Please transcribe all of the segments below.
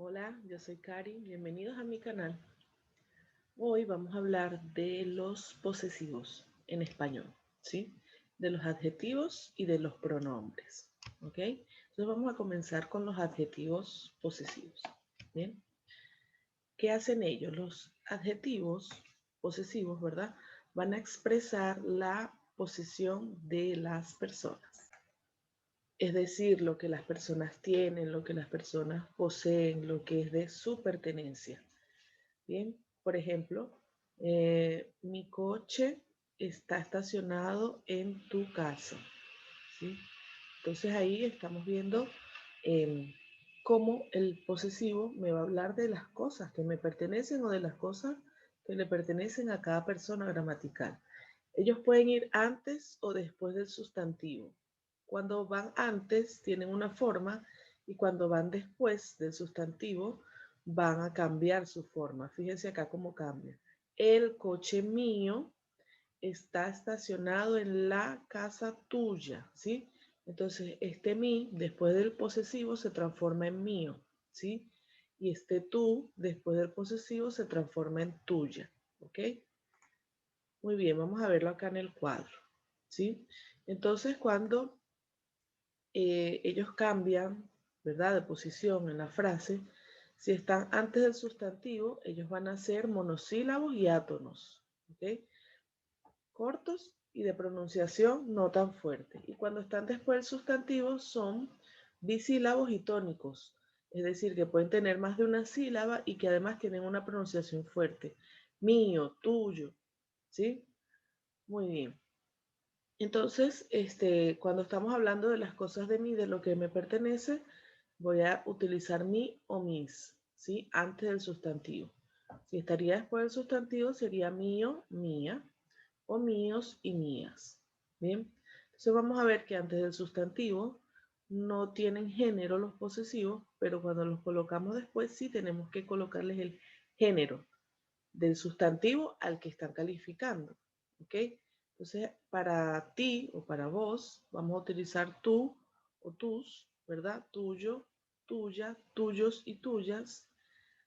Hola, yo soy Cari, bienvenidos a mi canal. Hoy vamos a hablar de los posesivos en español, ¿sí? De los adjetivos y de los pronombres, ¿ok? Entonces vamos a comenzar con los adjetivos posesivos, ¿bien? ¿Qué hacen ellos? Los adjetivos posesivos, ¿verdad? Van a expresar la posesión de las personas. Es decir, lo que las personas tienen, lo que las personas poseen, lo que es de su pertenencia. Bien, por ejemplo, mi coche está estacionado en tu casa, ¿sí? Entonces ahí estamos viendo em, cómo el posesivo me va a hablar de las cosas que me pertenecen o de las cosas que le pertenecen a cada persona gramatical. Ellos pueden ir antes o después del sustantivo. Cuando van antes tienen una forma y cuando van después del sustantivo van a cambiar su forma. Fíjense acá cómo cambia. El coche mío está estacionado en la casa tuya, ¿sí? Entonces, este mi, después del posesivo, se transforma en mío, ¿sí? Y este tú, después del posesivo, se transforma en tuya, ¿ok? Muy bien, vamos a verlo acá en el cuadro, ¿sí? Entonces, cuando ellos cambian, ¿verdad?, de posición en la frase, si están antes del sustantivo, ellos van a ser monosílabos y átonos, ¿ok? Cortos y de pronunciación no tan fuerte. Y cuando están después del sustantivo son bisílabos y tónicos, es decir, que pueden tener más de una sílaba y que además tienen una pronunciación fuerte. Mío, tuyo, ¿sí? Muy bien. Entonces, cuando estamos hablando de las cosas de mí, de lo que me pertenece, voy a utilizar mi o mis, ¿sí? Antes del sustantivo. Si estaría después del sustantivo, sería mío, mía, o míos y mías. Bien, entonces vamos a ver que antes del sustantivo no tienen género los posesivos, pero cuando los colocamos después sí tenemos que colocarles el género del sustantivo al que están calificando. ¿Ok? Entonces, para ti o para vos, vamos a utilizar tú o tus, ¿verdad? Tuyo, tuya, tuyos y tuyas.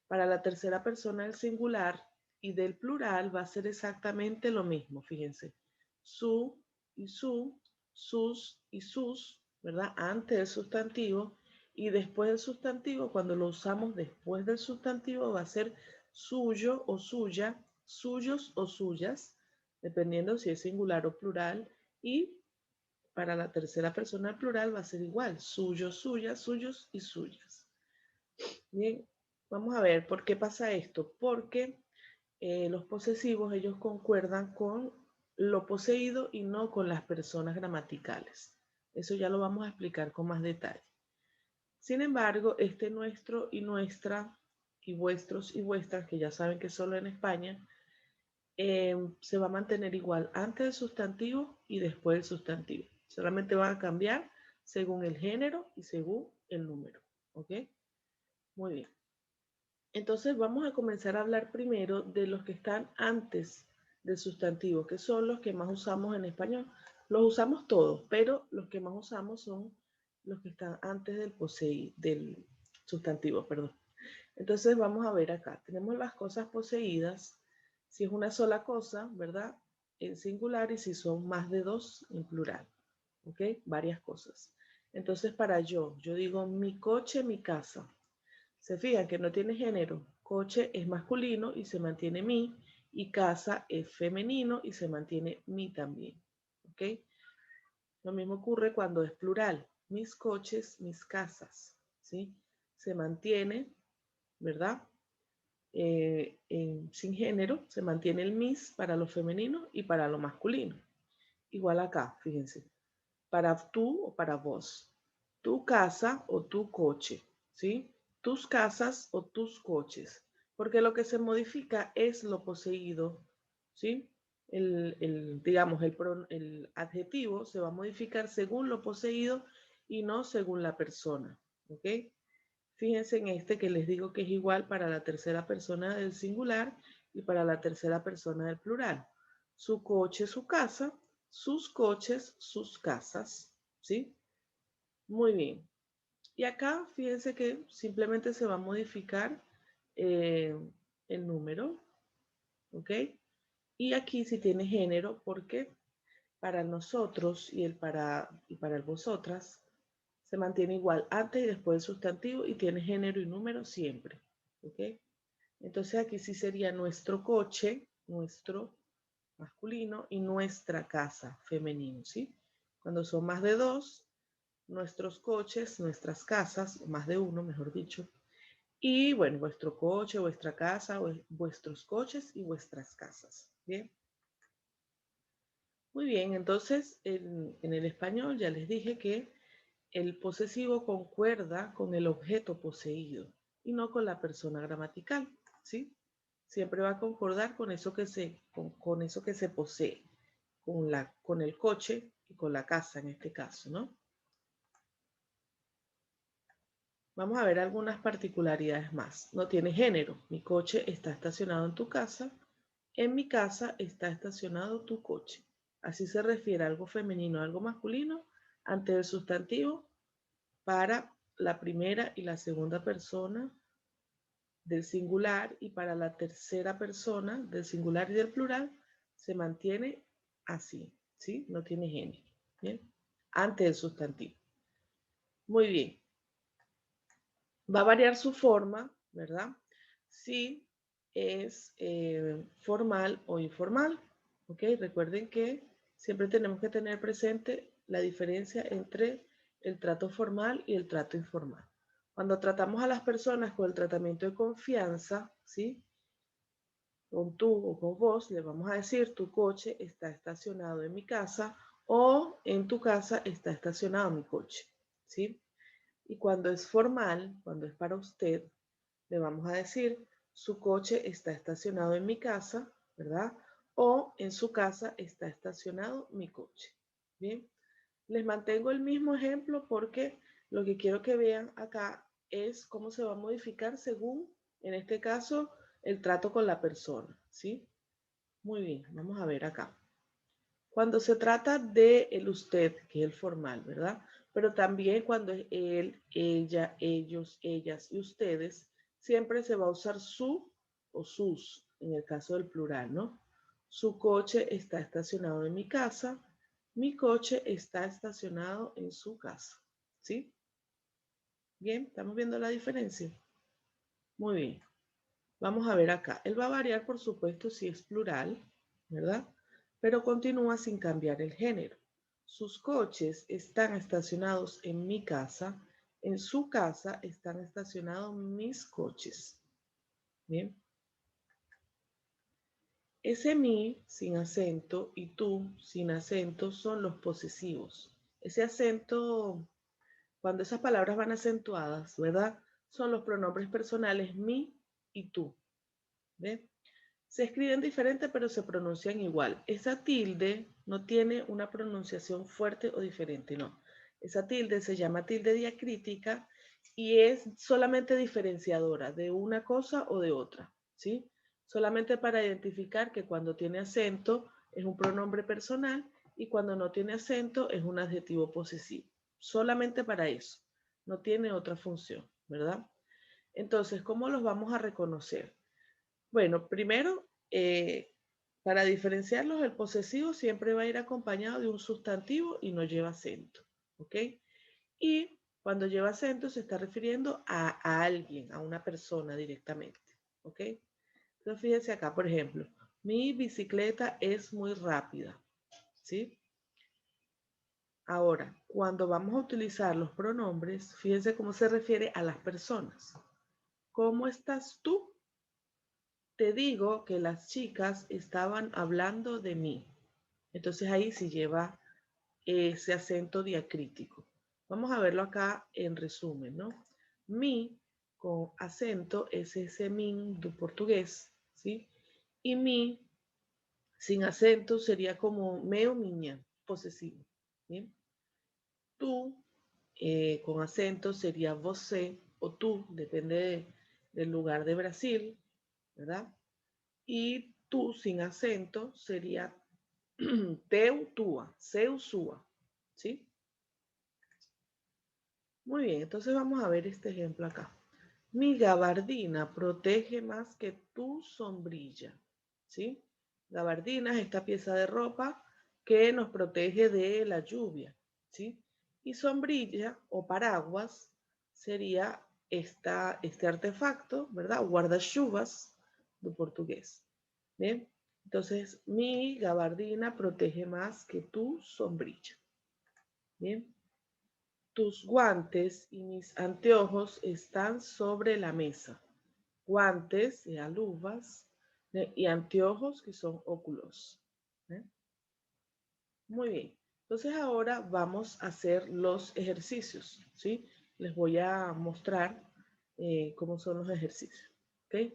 Para la tercera persona del singular y del plural va a ser exactamente lo mismo, fíjense. Su y su, sus y sus, ¿verdad? Antes del sustantivo y después del sustantivo, cuando lo usamos después del sustantivo va a ser suyo o suya, suyos o suyas, dependiendo si es singular o plural, y para la tercera persona del plural va a ser igual, suyos, suyas, suyos y suyas. Bien, vamos a ver por qué pasa esto. Porque los posesivos, ellos concuerdan con lo poseído y no con las personas gramaticales. Eso ya lo vamos a explicar con más detalle. Sin embargo, este nuestro y nuestra y vuestros y vuestras, que ya saben que solo en España, se va a mantener igual antes del sustantivo y después del sustantivo. Solamente van a cambiar según el género y según el número. ¿Ok? Muy bien. Entonces vamos a comenzar a hablar primero de los que están antes del sustantivo, que son los que más usamos en español. Los usamos todos, pero los que más usamos son los que están antes del sustantivo, perdón. Entonces vamos a ver acá. Tenemos las cosas poseídas, si es una sola cosa, ¿verdad? En singular y si son más de dos en plural. ¿Ok? Varias cosas. Entonces para yo digo mi coche, mi casa. Se fijan que no tiene género. Coche es masculino y se mantiene mi, y casa es femenino y se mantiene mi también. ¿Ok? Lo mismo ocurre cuando es plural. Mis coches, mis casas. ¿Sí? Se mantiene, ¿verdad? Sin género, se mantiene el mis para lo femenino y para lo masculino. Igual acá, fíjense. Para tú o para vos. Tu casa o tu coche, ¿sí? Tus casas o tus coches. Porque lo que se modifica es lo poseído, ¿sí? Digamos, el adjetivo se va a modificar según lo poseído y no según la persona, ¿ok? Fíjense en este que les digo que es igual para la tercera persona del singular y para la tercera persona del plural. Su coche, su casa, sus coches, sus casas, ¿sí? Muy bien. Y acá, fíjense que simplemente se va a modificar el número, ¿ok? Y aquí sí tiene género, porque para nosotros y para el vosotras se mantiene igual antes y después del sustantivo y tiene género y número siempre, ¿ok? Entonces aquí sí sería nuestro coche, nuestro masculino, y nuestra casa femenino, ¿sí? Cuando son más de dos, nuestros coches, nuestras casas, o más de uno, mejor dicho, y bueno, vuestro coche, vuestra casa, vuestros coches y vuestras casas, ¿bien? Muy bien, entonces en el español ya les dije que el posesivo concuerda con el objeto poseído y no con la persona gramatical, ¿sí? Siempre va a concordar con eso que con eso que se posee, con el coche y con la casa en este caso, ¿no? Vamos a ver algunas particularidades más. No tiene género. Mi coche está estacionado en tu casa. En mi casa está estacionado tu coche. Así se refiere a algo femenino, a algo masculino, ante el sustantivo para la primera y la segunda persona del singular, y para la tercera persona del singular y del plural se mantiene así, ¿sí? No tiene género, ¿bien? Ante el sustantivo. Muy bien. Va a variar su forma, ¿verdad? Si es formal o informal, ¿ok? Recuerden que siempre tenemos que tener presente la diferencia entre el trato formal y el trato informal. Cuando tratamos a las personas con el tratamiento de confianza, ¿sí? Con tú o con vos, le vamos a decir, tu coche está estacionado en mi casa, o en tu casa está estacionado mi coche, ¿sí? Y cuando es formal, cuando es para usted, le vamos a decir, su coche está estacionado en mi casa, ¿verdad? O en su casa está estacionado mi coche. Bien, les mantengo el mismo ejemplo porque lo que quiero que vean acá es cómo se va a modificar según, en este caso, el trato con la persona, ¿sí? Muy bien, vamos a ver acá. Cuando se trata de el usted, que es el formal, ¿verdad? Pero también cuando es él, ella, ellos, ellas y ustedes, siempre se va a usar su o sus, en el caso del plural, ¿no? Su coche está estacionado en mi casa, mi coche está estacionado en su casa, ¿sí? Bien, ¿estamos viendo la diferencia? Muy bien. Vamos a ver acá. Él va a variar, por supuesto, si es plural, ¿verdad? Pero continúa sin cambiar el género. Sus coches están estacionados en mi casa. En su casa están estacionados mis coches. Bien. Ese mi sin acento y tú sin acento son los posesivos. Ese acento, cuando esas palabras van acentuadas, ¿verdad? Son los pronombres personales mi y tú. ¿Ven? Se escriben diferente, pero se pronuncian igual. Esa tilde no tiene una pronunciación fuerte o diferente, no. Esa tilde se llama tilde diacrítica y es solamente diferenciadora de una cosa o de otra, ¿sí? Solamente para identificar que cuando tiene acento es un pronombre personal y cuando no tiene acento es un adjetivo posesivo. Solamente para eso. No tiene otra función, ¿verdad? Entonces, ¿cómo los vamos a reconocer? Bueno, primero, para diferenciarlos, el posesivo siempre va a ir acompañado de un sustantivo y no lleva acento, ¿ok? Y cuando lleva acento se está refiriendo a alguien, a una persona directamente, ¿ok? Entonces fíjense acá, por ejemplo, mi bicicleta es muy rápida, ¿sí? Ahora, cuando vamos a utilizar los pronombres, fíjense cómo se refiere a las personas. ¿Cómo estás tú? Te digo que las chicas estaban hablando de mí. Entonces ahí sí lleva ese acento diacrítico. Vamos a verlo acá en resumen, ¿no? Mi con acento es ese min do portugués, ¿sí? Y mi sin acento sería como meu, miña, posesivo, ¿bien? Tú con acento sería você o tú, del lugar de Brasil, ¿verdad? Y tú sin acento sería teu, tua, seu, sua, ¿sí? Muy bien, entonces vamos a ver este ejemplo acá. Mi gabardina protege más que tu sombrilla, ¿sí? Gabardina es esta pieza de ropa que nos protege de la lluvia, ¿sí? Y sombrilla o paraguas sería este artefacto, ¿verdad? Guarda-chuvas de portugués, ¿bien? Entonces, mi gabardina protege más que tu sombrilla, ¿bien? Tus guantes y mis anteojos están sobre la mesa. Guantes, luvas, y anteojos que son óculos. ¿Eh? Muy bien. Entonces ahora vamos a hacer los ejercicios, ¿sí? Les voy a mostrar cómo son los ejercicios. ¿Ok?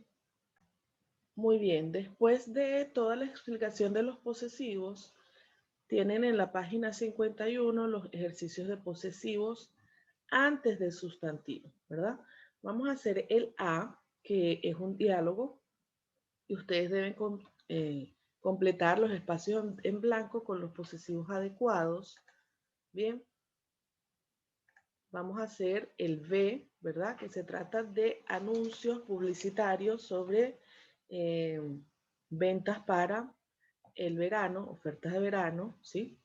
Muy bien. Después de toda la explicación de los posesivos, tienen en la página 51 los ejercicios de posesivos antes del sustantivo, ¿verdad? Vamos a hacer el A, que es un diálogo, y ustedes deben completar los espacios en blanco con los posesivos adecuados. Bien, vamos a hacer el B, ¿verdad? Que se trata de anuncios publicitarios sobre eh, ventas para el verano, ofertas de verano, ¿sí?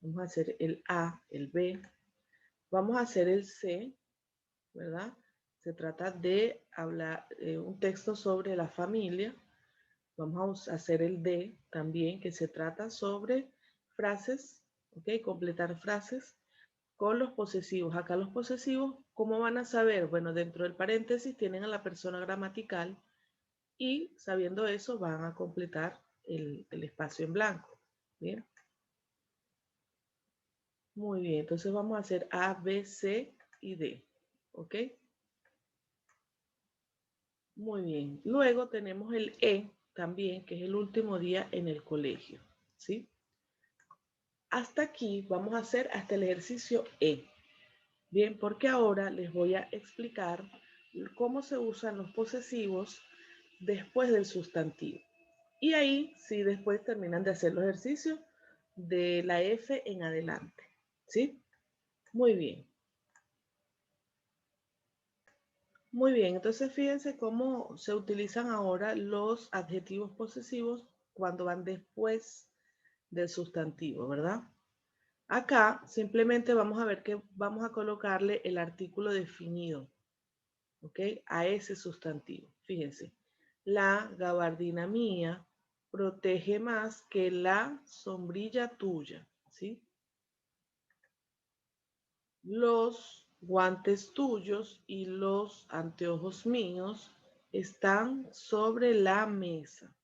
Vamos a hacer el A, el B. Vamos a hacer el C, ¿verdad? Se trata de hablar un texto sobre la familia. Vamos a hacer el D también, que se trata sobre frases, ¿ok? Completar frases con los posesivos. Acá los posesivos, ¿cómo van a saber? Bueno, dentro del paréntesis tienen a la persona gramatical y sabiendo eso van a completar el espacio en blanco. ¿Bien? Muy bien, entonces vamos a hacer A, B, C y D. ¿Ok? Muy bien. Luego tenemos el E también, que es el último día en el colegio. ¿Sí? Hasta aquí vamos a hacer hasta el ejercicio E. Bien, porque ahora les voy a explicar cómo se usan los posesivos después del sustantivo. Y ahí sí después terminan de hacer los ejercicios de la F en adelante. ¿Sí? Muy bien. Muy bien, entonces fíjense cómo se utilizan ahora los adjetivos posesivos cuando van después del sustantivo, ¿verdad? Acá simplemente vamos a ver que vamos a colocarle el artículo definido, ¿ok? A ese sustantivo. Fíjense, la gabardina mía protege más que la sombrilla tuya, ¿sí? Los guantes tuyos y los anteojos míos están sobre la mesa,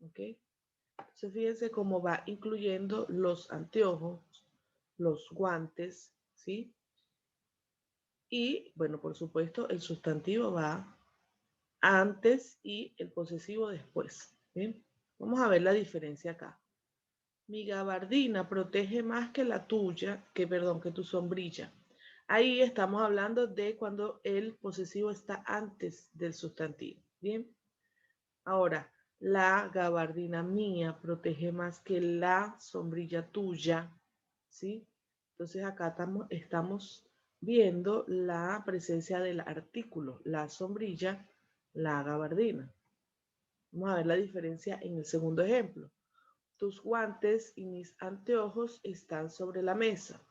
¿ok? Entonces fíjense cómo va incluyendo los anteojos, los guantes, ¿sí? Y, bueno, por supuesto, el sustantivo va antes y el posesivo después. ¿Bien? Vamos a ver la diferencia acá. Mi gabardina protege más que la tuya, que tu sombrilla. Ahí estamos hablando de cuando el posesivo está antes del sustantivo. Bien. Ahora, la gabardina mía protege más que la sombrilla tuya. ¿Sí? Entonces acá estamos viendo la presencia del artículo, la sombrilla, la gabardina. Vamos a ver la diferencia en el segundo ejemplo. Tus guantes y mis anteojos están sobre la mesa.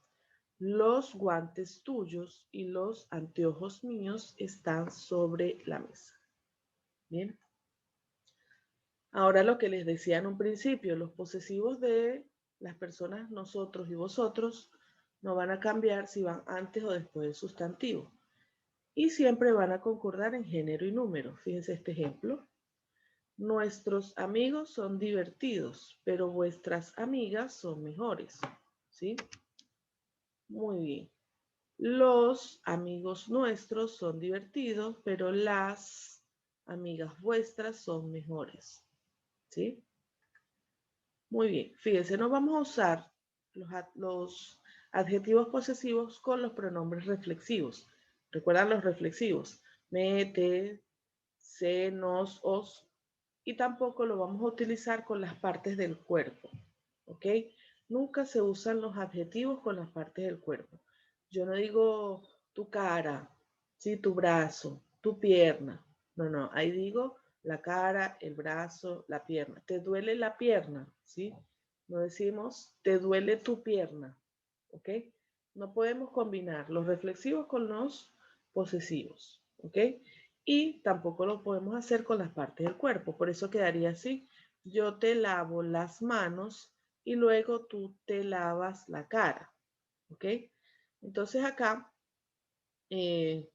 Los guantes tuyos y los anteojos míos están sobre la mesa. Bien. Ahora lo que les decía en un principio, los posesivos de las personas nosotros y vosotros no van a cambiar si van antes o después del sustantivo. Y siempre van a concordar en género y número. Fíjense este ejemplo. Nuestros amigos son divertidos, pero vuestras amigas son mejores. ¿Sí? Muy bien. Los amigos nuestros son divertidos, pero las amigas vuestras son mejores. ¿Sí? Muy bien. Fíjense, no vamos a usar los adjetivos posesivos con los pronombres reflexivos. ¿Recuerdan los reflexivos? Me, te, se, nos, os. Y tampoco lo vamos a utilizar con las partes del cuerpo. ¿Ok? Nunca se usan los adjetivos con las partes del cuerpo. Yo no digo tu cara, ¿sí? Tu brazo, tu pierna. No, no, ahí digo la cara, el brazo, la pierna. ¿Te duele la pierna? ¿Sí? No decimos, te duele tu pierna, ¿ok? No podemos combinar los reflexivos con los posesivos, ¿ok? Y tampoco lo podemos hacer con las partes del cuerpo, por eso quedaría así. Yo te lavo las manos y luego tú te lavas la cara, ¿ok? Entonces acá, eh,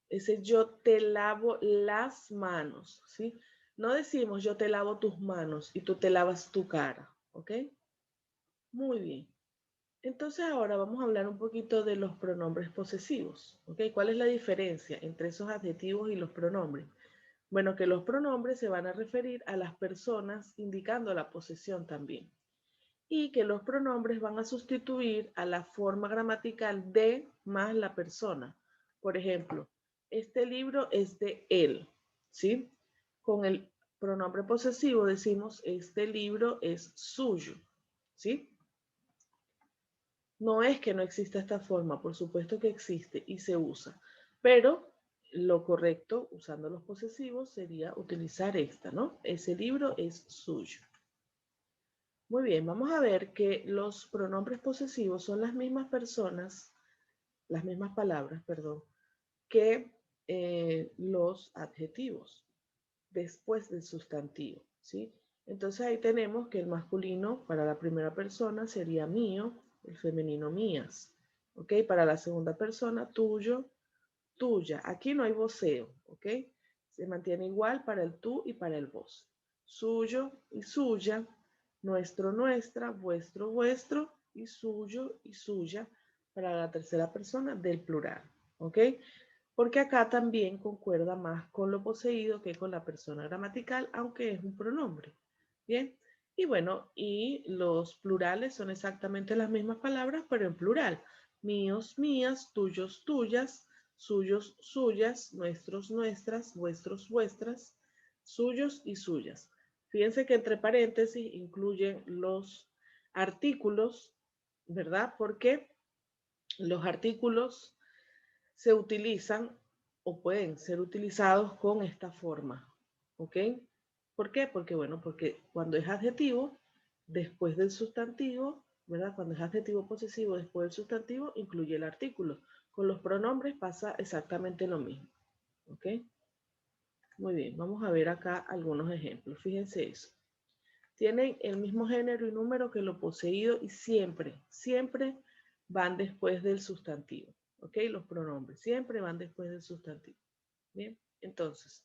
ese yo te lavo las manos, ¿sí? No decimos yo te lavo tus manos y tú te lavas tu cara, ¿ok? Muy bien. Entonces ahora vamos a hablar un poquito de los pronombres posesivos, ¿ok? ¿Cuál es la diferencia entre esos adjetivos y los pronombres? Bueno, que los pronombres se van a referir a las personas indicando la posesión también. Y que los pronombres van a sustituir a la forma gramatical de más la persona. Por ejemplo, este libro es de él, ¿sí? Con el pronombre posesivo decimos este libro es suyo, ¿sí? No es que no exista esta forma, por supuesto que existe y se usa, pero lo correcto usando los posesivos sería utilizar esta, ¿no? Ese libro es suyo. Muy bien, vamos a ver que los pronombres posesivos son las mismas personas, las mismas palabras, perdón, que los adjetivos después del sustantivo, ¿sí? Entonces ahí tenemos que el masculino para la primera persona sería mío, el femenino mías, ¿ok? Para la segunda persona, tuyo, tuya. Aquí no hay voceo, ¿ok? Se mantiene igual para el tú y para el vos. Suyo y suya, nuestro, nuestra, vuestro, vuestro y suyo y suya para la tercera persona del plural, ¿ok? Porque acá también concuerda más con lo poseído que con la persona gramatical, aunque es un pronombre. Bien, y bueno, y los plurales son exactamente las mismas palabras, pero en plural. Míos, mías, tuyos, tuyas, suyos, suyas, nuestros, nuestras, vuestros, vuestras, suyos y suyas. Fíjense que entre paréntesis incluyen los artículos, ¿verdad? Porque los artículos se utilizan o pueden ser utilizados con esta forma, ¿ok? ¿Por qué? Porque, bueno, porque cuando es adjetivo, después del sustantivo, ¿verdad? Cuando es adjetivo posesivo, después del sustantivo, incluye el artículo. Con los pronombres pasa exactamente lo mismo, ¿ok? Muy bien, vamos a ver acá algunos ejemplos. Fíjense eso. Tienen el mismo género y número que lo poseído y siempre, siempre van después del sustantivo. ¿Ok? Los pronombres siempre van después del sustantivo. Bien, entonces,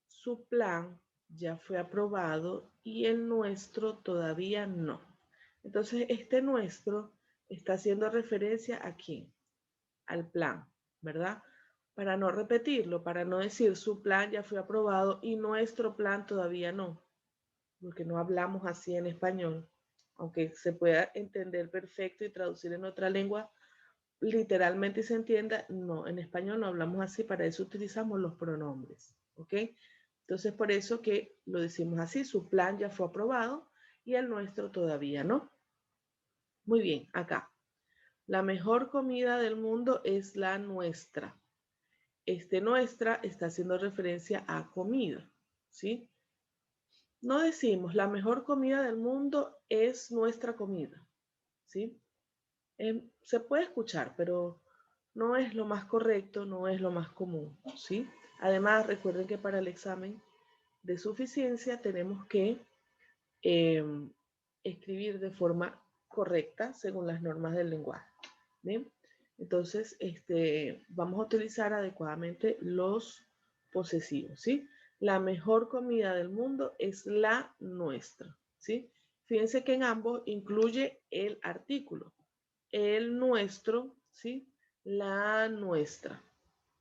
su plan ya fue aprobado y el nuestro todavía no. Entonces, este nuestro está haciendo referencia a quién? Al plan, ¿verdad? Para no repetirlo, para no decir su plan ya fue aprobado y nuestro plan todavía no, porque no hablamos así en español, aunque se pueda entender perfecto y traducir en otra lengua literalmente y se entienda, no, en español no hablamos así, para eso utilizamos los pronombres, ¿ok? Entonces por eso que lo decimos así, su plan ya fue aprobado y el nuestro todavía no. Muy bien, acá. La mejor comida del mundo es la nuestra. Este nuestra está haciendo referencia a comida, ¿sí? No decimos la mejor comida del mundo es nuestra comida, ¿sí? Se puede escuchar, pero no es lo más correcto, no es lo más común, ¿sí? Además, recuerden que para el examen de suficiencia tenemos que eh, escribir de forma correcta según las normas del lenguaje, ¿bien? Entonces, vamos a utilizar adecuadamente los posesivos, ¿sí? La mejor comida del mundo es la nuestra, ¿sí? Fíjense que en ambos incluye el artículo. El nuestro, ¿sí? La nuestra.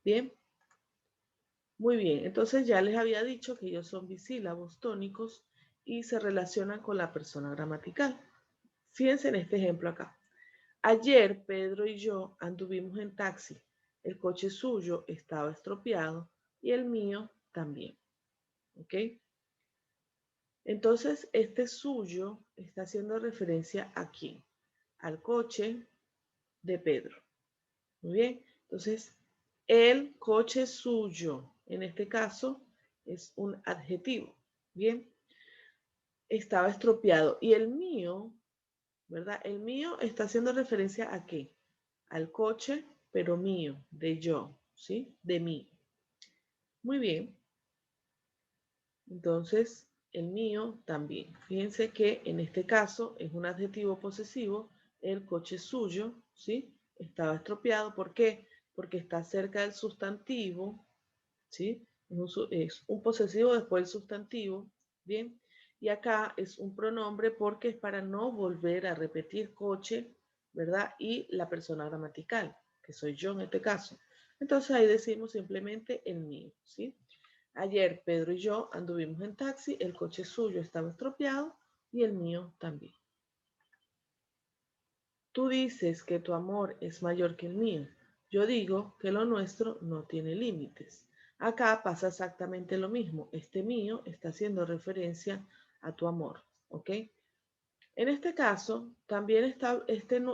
Bien. Muy bien. Entonces ya les había dicho que ellos son bisílabos tónicos y se relacionan con la persona gramatical. Fíjense en este ejemplo acá. Ayer Pedro y yo anduvimos en taxi. El coche suyo estaba estropeado y el mío también. ¿Ok? Entonces, este suyo está haciendo referencia a quién? Al coche de Pedro. Muy bien. Entonces, el coche suyo, en este caso, es un adjetivo. Bien, estaba estropeado. Y el mío, ¿verdad? El mío está haciendo referencia a qué? Al coche, pero mío, de yo, ¿sí? De mí. Muy bien. Entonces, el mío también. Fíjense que en este caso es un adjetivo posesivo. El coche suyo, ¿sí? Estaba estropeado. ¿Por qué? Porque está cerca del sustantivo, ¿sí? Es un posesivo después del sustantivo, ¿bien? Y acá es un pronombre porque es para no volver a repetir coche, ¿verdad? Y la persona gramatical, que soy yo en este caso. Entonces ahí decimos simplemente el mío, ¿sí? Ayer Pedro y yo anduvimos en taxi, el coche suyo estaba estropeado y el mío también. Tú dices que tu amor es mayor que el mío. Yo digo que lo nuestro no tiene límites. Acá pasa exactamente lo mismo. Este mío está haciendo referencia a tu amor, ¿ok? En este caso, también está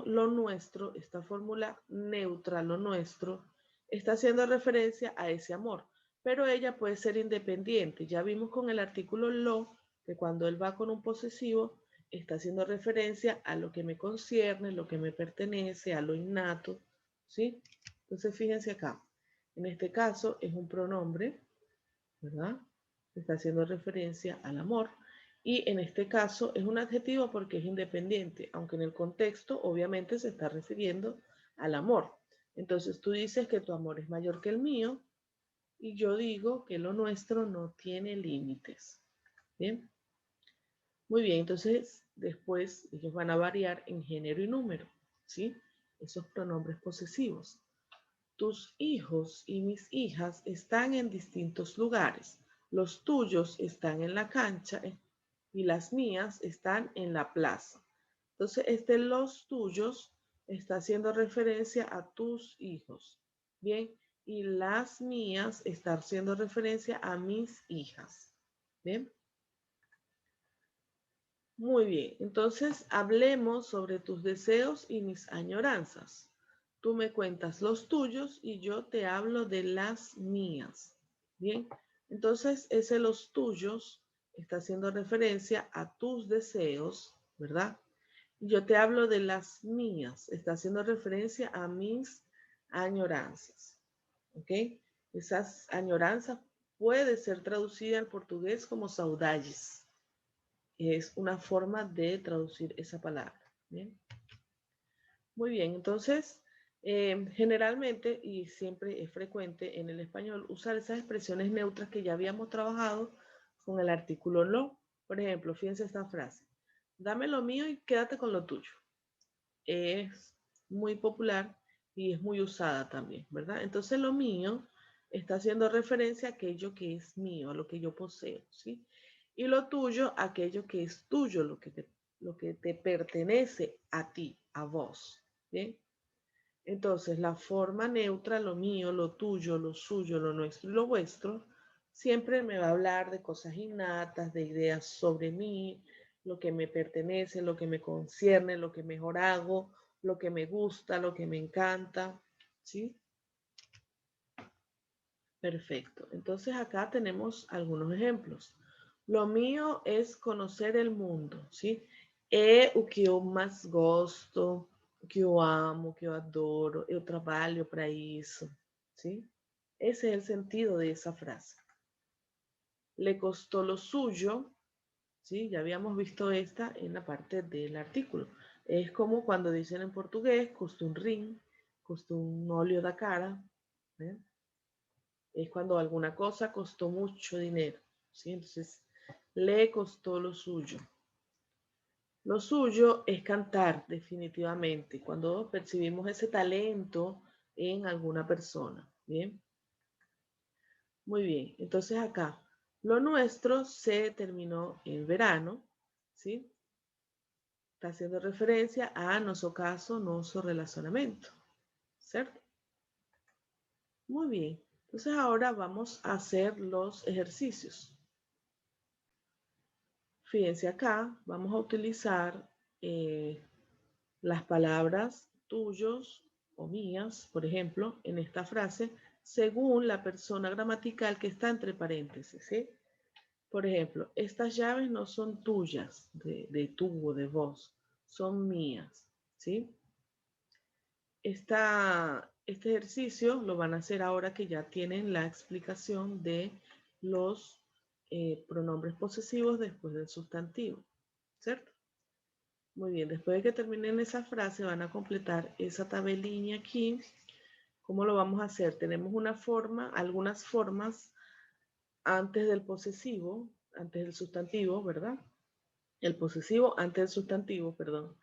lo nuestro, esta fórmula neutra, lo nuestro, está haciendo referencia a ese amor, pero ella puede ser independiente. Ya vimos con el artículo lo que cuando él va con un posesivo, está haciendo referencia a lo que me concierne, lo que me pertenece, a lo innato, ¿sí? Entonces, fíjense acá. En este caso es un pronombre, ¿verdad? Está haciendo referencia al amor. Y en este caso es un adjetivo porque es independiente, aunque en el contexto obviamente se está refiriendo al amor. Entonces tú dices que tu amor es mayor que el mío y yo digo que lo nuestro no tiene límites. Bien, muy bien, entonces después ellos van a variar en género y número, ¿sí? Esos pronombres posesivos. Tus hijos y mis hijas están en distintos lugares. Los tuyos están en la cancha y las mías están en la plaza. Entonces, los tuyos está haciendo referencia a tus hijos. Bien, y las mías está haciendo referencia a mis hijas. Bien. Muy bien, entonces hablemos sobre tus deseos y mis añoranzas. Tú me cuentas los tuyos y yo te hablo de las mías. Bien, entonces ese los tuyos está haciendo referencia a tus deseos, ¿verdad? Y yo te hablo de las mías, está haciendo referencia a mis añoranzas. ¿Ok? Esas añoranzas puede ser traducida al portugués como saudades. Es una forma de traducir esa palabra. ¿Bien? Muy bien, entonces, generalmente y siempre es frecuente en el español usar esas expresiones neutras que ya habíamos trabajado con el artículo lo. Por ejemplo, fíjense esta frase. Dame lo mío y quédate con lo tuyo. Es muy popular y es muy usada también, ¿verdad? Entonces, lo mío está haciendo referencia a aquello que es mío, a lo que yo poseo, ¿sí? Y lo tuyo, aquello que es tuyo, lo que te pertenece a ti, a vos, ¿bien? Entonces, la forma neutra, lo mío, lo tuyo, lo suyo, lo nuestro y lo vuestro, siempre me va a hablar de cosas innatas, de ideas sobre mí, lo que me pertenece, lo que me concierne, lo que mejor hago, lo que me gusta, lo que me encanta, ¿sí? Perfecto. Entonces acá tenemos algunos ejemplos. Lo mío es conocer el mundo, ¿sí? É o que eu mais gosto, o que eu amo, o que eu adoro, eu trabalho para isso, ¿sí? Ese es el sentido de esa frase. Le costó lo suyo, ¿sí? Ya habíamos visto esta en la parte del artículo. Es como cuando dicen en portugués, costó un ring, costó un óleo da cara, ¿eh? Es cuando alguna cosa costó mucho dinero, ¿sí? Entonces, le costó lo suyo. Lo suyo es cantar, definitivamente, cuando percibimos ese talento en alguna persona, ¿bien? Muy bien, entonces acá, lo nuestro se terminó en verano, ¿sí? Está haciendo referencia a nuestro caso, nuestro relacionamiento, ¿cierto? Muy bien, entonces ahora vamos a hacer los ejercicios. Fíjense acá, vamos a utilizar las palabras tuyos o mías, por ejemplo, en esta frase, según la persona gramatical que está entre paréntesis, ¿sí? Por ejemplo, estas llaves no son tuyas, de tú o de vos, son mías, ¿sí? Este ejercicio lo van a hacer ahora que ya tienen la explicación de los pronombres posesivos después del sustantivo, ¿cierto? Muy bien, después de que terminen esa frase van a completar esa tabelilla aquí. ¿Cómo lo vamos a hacer? Tenemos una forma, algunas formas antes del posesivo, antes del sustantivo, ¿verdad? El posesivo antes del sustantivo, perdón.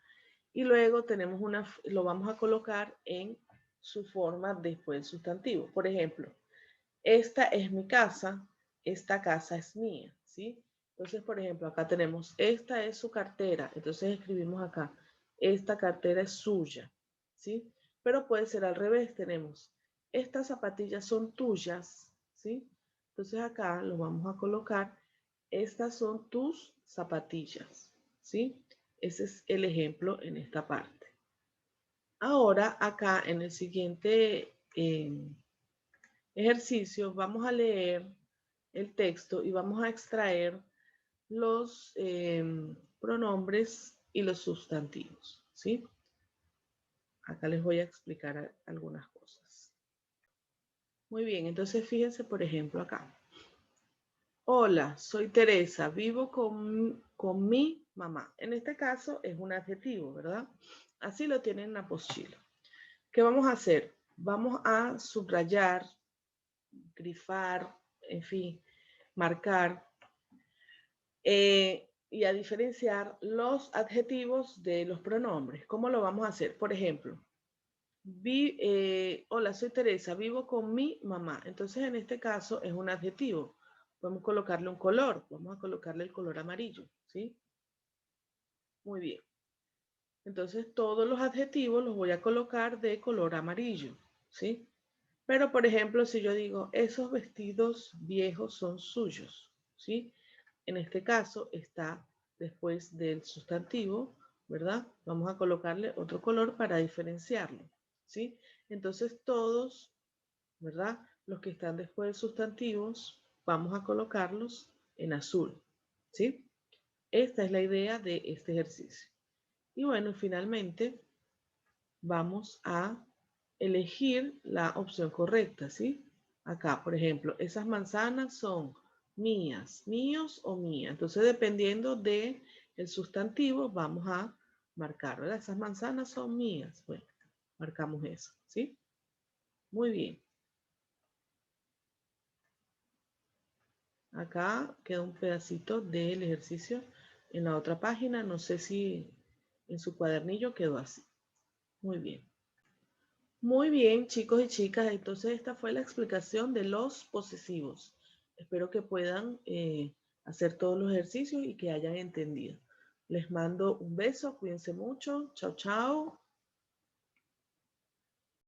Y luego tenemos lo vamos a colocar en su forma después del sustantivo. Por ejemplo, esta es mi casa, esta casa es mía, ¿sí? Entonces, por ejemplo, acá tenemos, esta es su cartera. Entonces escribimos acá, esta cartera es suya, ¿sí? Pero puede ser al revés, tenemos, estas zapatillas son tuyas, ¿sí? Entonces acá lo vamos a colocar, estas son tus zapatillas, ¿sí? Ese es el ejemplo en esta parte. Ahora, acá en el siguiente ejercicio, vamos a leer el texto y vamos a extraer los pronombres y los sustantivos, ¿sí? Acá les voy a explicar algunas cosas. Muy bien, entonces fíjense, por ejemplo, acá. Hola, soy Teresa, vivo con mi mamá. En este caso es un adjetivo, ¿verdad? Así lo tienen en la apostila. ¿Qué vamos a hacer? Vamos a subrayar, grifar, en fin, marcar y a diferenciar los adjetivos de los pronombres. ¿Cómo lo vamos a hacer? Por ejemplo, hola, soy Teresa, vivo con mi mamá. Entonces, en este caso es un adjetivo. Podemos colocarle un color. Vamos a colocarle el color amarillo, ¿sí? Muy bien. Entonces, todos los adjetivos los voy a colocar de color amarillo, ¿sí? Pero, por ejemplo, si yo digo, esos vestidos viejos son suyos, ¿sí? En este caso está después del sustantivo, ¿verdad? Vamos a colocarle otro color para diferenciarlo, ¿sí? Entonces todos, ¿verdad? Los que están después de sustantivos, vamos a colocarlos en azul, ¿sí? Esta es la idea de este ejercicio. Y bueno, finalmente vamos a elegir la opción correcta, ¿sí? Acá, por ejemplo, esas manzanas son mías, míos o mía. Entonces, dependiendo del sustantivo, vamos a marcar, ¿verdad? Esas manzanas son mías. Bueno, marcamos eso, ¿sí? Muy bien. Acá queda un pedacito del ejercicio en la otra página. No sé si en su cuadernillo quedó así. Muy bien. Muy bien, chicos y chicas, entonces esta fue la explicación de los posesivos. Espero que puedan hacer todos los ejercicios y que hayan entendido. Les mando un beso, cuídense mucho, chao, chao.